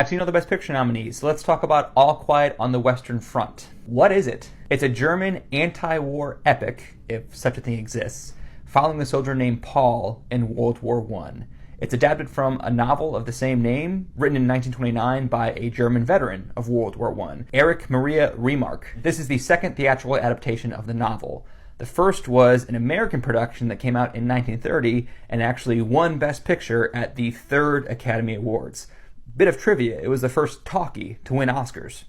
Actually, you know the Best Picture nominees, so let's talk about All Quiet on the Western Front. What is it? It's a German anti-war epic, if such a thing exists, following a soldier named Paul in World War I. It's adapted from a novel of the same name, written in 1929 by a German veteran of World War I, Erich Maria Remarque. This is the second theatrical adaptation of the novel. The first was an American production that came out in 1930 and actually won Best Picture at the third Academy Awards. Bit of trivia, it was the first talkie to win Oscars.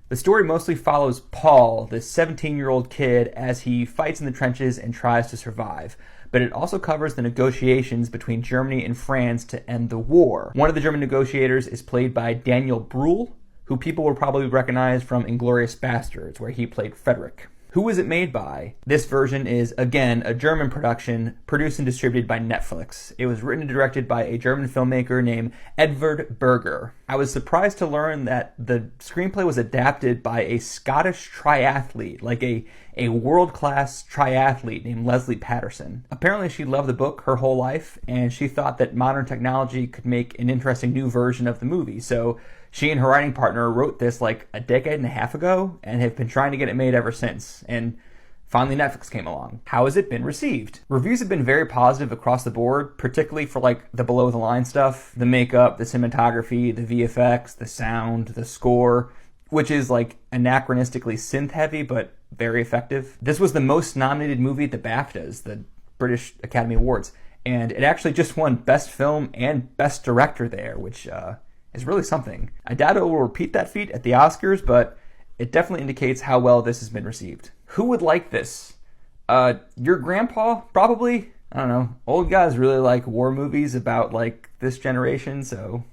The story mostly follows Paul, this 17-year-old kid, as he fights in the trenches and tries to survive. But it also covers the negotiations between Germany and France to end the war. One of the German negotiators is played by Daniel Brühl, who people will probably recognize from *Inglourious Basterds*, where he played Frederick. Who is it made by? This version is, again, a German production, produced and distributed by Netflix. It was written and directed by a German filmmaker named Edvard Berger. I was surprised to learn that the screenplay was adapted by a Scottish triathlete, like a world-class triathlete named Leslie Patterson. Apparently she loved the book her whole life, and she thought that modern technology could make an interesting new version of the movie, so she and her writing partner wrote this like a decade and a half ago and have been trying to get it made ever since. And finally Netflix came along. How has it been received? Reviews have been very positive across the board, particularly for like the below the line stuff, the makeup, the cinematography, the VFX, the sound, the score, which is like anachronistically synth heavy but very effective. This was the most nominated movie at the BAFTAs, the British Academy Awards, and it actually just won Best Film and Best Director there, which is really something. I doubt it will repeat that feat at the Oscars, but it definitely indicates how well this has been received. Who would like this? Your grandpa, probably? I don't know. Old guys really like war movies about, like, this generation, so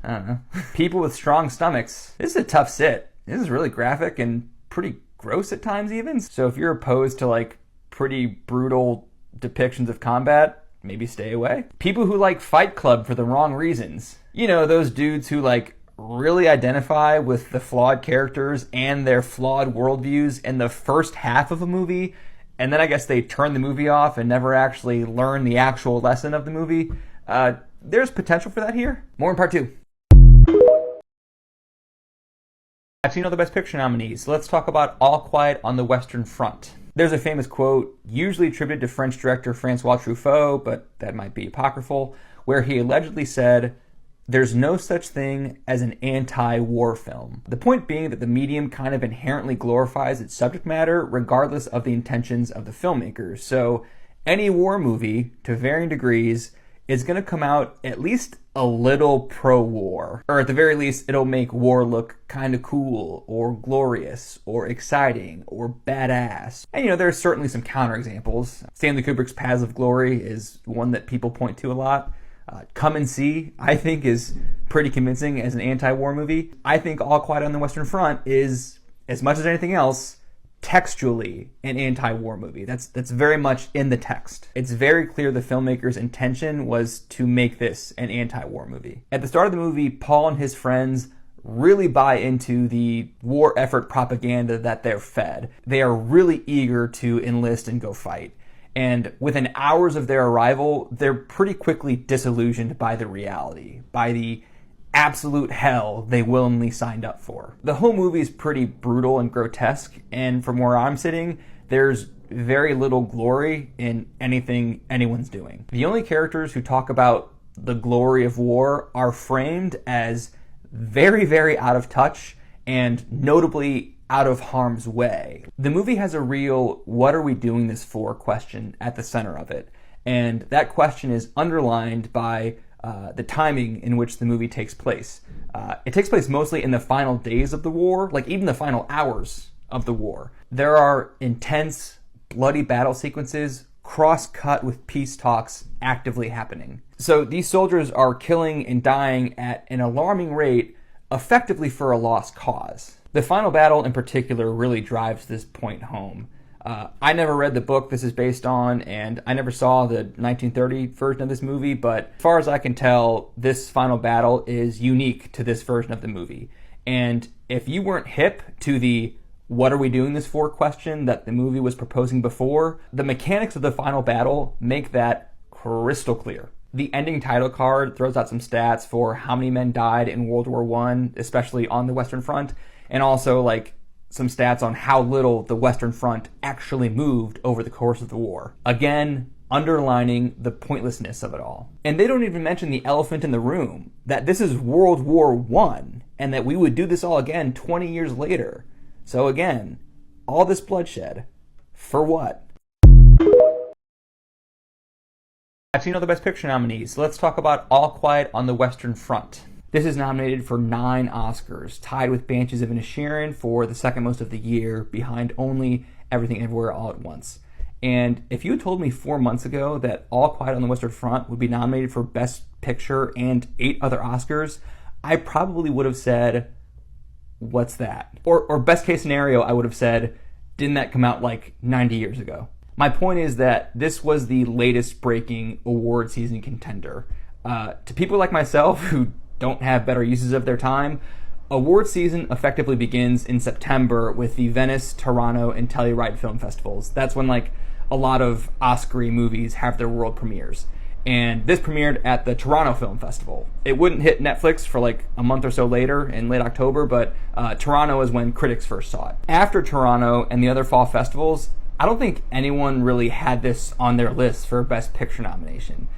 I don't know. People with strong stomachs. This is a tough sit. This is really graphic and pretty gross at times even. So if you're opposed to, like, pretty brutal depictions of combat, maybe stay away. People who like Fight Club for the wrong reasons. You know, those dudes who like really identify with the flawed characters and their flawed worldviews in the first half of a movie, and then I guess they turn the movie off and never actually learn the actual lesson of the movie. There's potential for that here. More in part 2. Actually, you know the Best Picture nominees, so let's talk about All Quiet on the Western Front. There's a famous quote, usually attributed to French director Francois Truffaut, but that might be apocryphal, where he allegedly said, "There's no such thing as an anti-war film." The point being that the medium kind of inherently glorifies its subject matter regardless of the intentions of the filmmakers. So any war movie, to varying degrees, is going to come out at least a little pro-war. Or at the very least, it'll make war look kind of cool, or glorious, or exciting, or badass. And you know, there's certainly some counterexamples. Stanley Kubrick's Paths of Glory is one that people point to a lot. Come and See, I think, is pretty convincing as an anti-war movie. I think All Quiet on the Western Front is, as much as anything else, textually an anti-war movie. That's very much in the text. It's very clear the filmmaker's intention was to make this an anti-war movie. At the start of the movie, Paul and his friends really buy into the war effort propaganda that they're fed. They are really eager to enlist and go fight. And within hours of their arrival, they're pretty quickly disillusioned by the reality, by the absolute hell they willingly signed up for. The whole movie is pretty brutal and grotesque, and from where I'm sitting, there's very little glory in anything anyone's doing. The only characters who talk about the glory of war are framed as very, very out of touch and notably out of harm's way. The movie has a real "what are we doing this for" question at the center of it, and that question is underlined by the timing in which the movie takes place. It takes place mostly in the final days of the war, like even the final hours of the war. There are intense, bloody battle sequences cross-cut with peace talks actively happening. So these soldiers are killing and dying at an alarming rate, effectively for a lost cause. The final battle in particular really drives this point home. I never read the book this is based on, and I never saw the 1930 version of this movie, but as far as I can tell, this final battle is unique to this version of the movie. And if you weren't hip to the "what are we doing this for" question that the movie was proposing before, the mechanics of the final battle make that crystal clear. The ending title card throws out some stats for how many men died in World War I, especially on the Western Front, and also like some stats on how little the Western Front actually moved over the course of the war. Again, underlining the pointlessness of it all. And they don't even mention the elephant in the room, that this is World War I, and that we would do this all again 20 years later. So again, all this bloodshed, for what? I've seen all the Best Picture nominees, so let's talk about All Quiet on the Western Front. This is nominated for 9 Oscars, tied with Banshees of Inisherin for the second most of the year, behind only Everything Everywhere All at Once. And if you had told me 4 months ago that All Quiet on the Western Front would be nominated for Best Picture and 8 other Oscars, I probably would have said, what's that? Or best case scenario, I would have said, didn't that come out like 90 years ago? My point is that this was the latest breaking award season contender. To people like myself who don't have better uses of their time, award season effectively begins in September with the Venice, Toronto, and Telluride film festivals. That's when like a lot of Oscar-y movies have their world premieres. And this premiered at the Toronto Film Festival. It wouldn't hit Netflix for like a month or so later in late October, but Toronto is when critics first saw it. After Toronto and the other fall festivals, I don't think anyone really had this on their list for Best Picture nomination.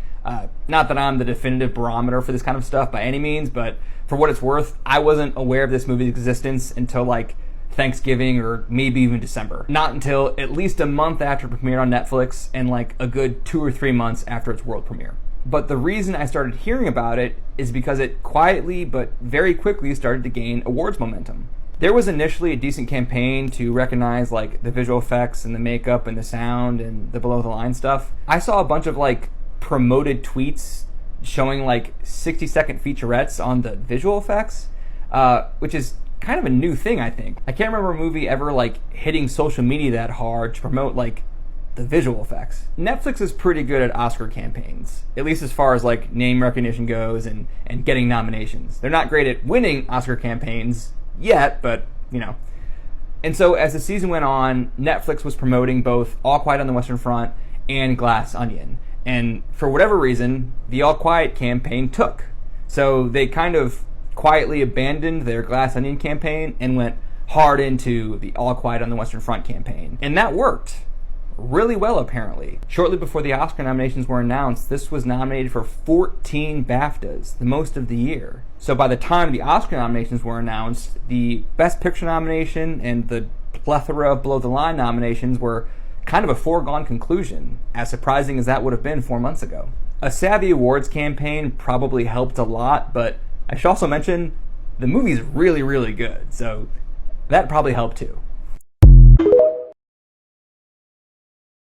Not that I'm the definitive barometer for this kind of stuff by any means, but for what it's worth, I wasn't aware of this movie's existence until like Thanksgiving or maybe even December. Not until at least a month after it premiered on Netflix and like a good 2 or 3 months after its world premiere. But the reason I started hearing about it is because it quietly but very quickly started to gain awards momentum. There was initially a decent campaign to recognize like the visual effects and the makeup and the sound and the below the line stuff. I saw a bunch of like promoted tweets showing like 60-second featurettes on the visual effects, which is kind of a new thing, I think. I can't remember a movie ever like hitting social media that hard to promote like the visual effects. Netflix is pretty good at Oscar campaigns, at least as far as like name recognition goes and getting nominations. They're not great at winning Oscar campaigns yet, but you know. And so as the season went on, Netflix was promoting both All Quiet on the Western Front and Glass Onion. And for whatever reason, the All Quiet campaign took. So they kind of quietly abandoned their Glass Onion campaign and went hard into the All Quiet on the Western Front campaign. And that worked really well, apparently. Shortly before the Oscar nominations were announced, this was nominated for 14 BAFTAs, the most of the year. So by the time the Oscar nominations were announced, the Best Picture nomination and the plethora of below-the-line nominations were kind of a foregone conclusion, as surprising as that would have been 4 months ago. A savvy awards campaign probably helped a lot, but I should also mention the movie's really, really good, so that probably helped too.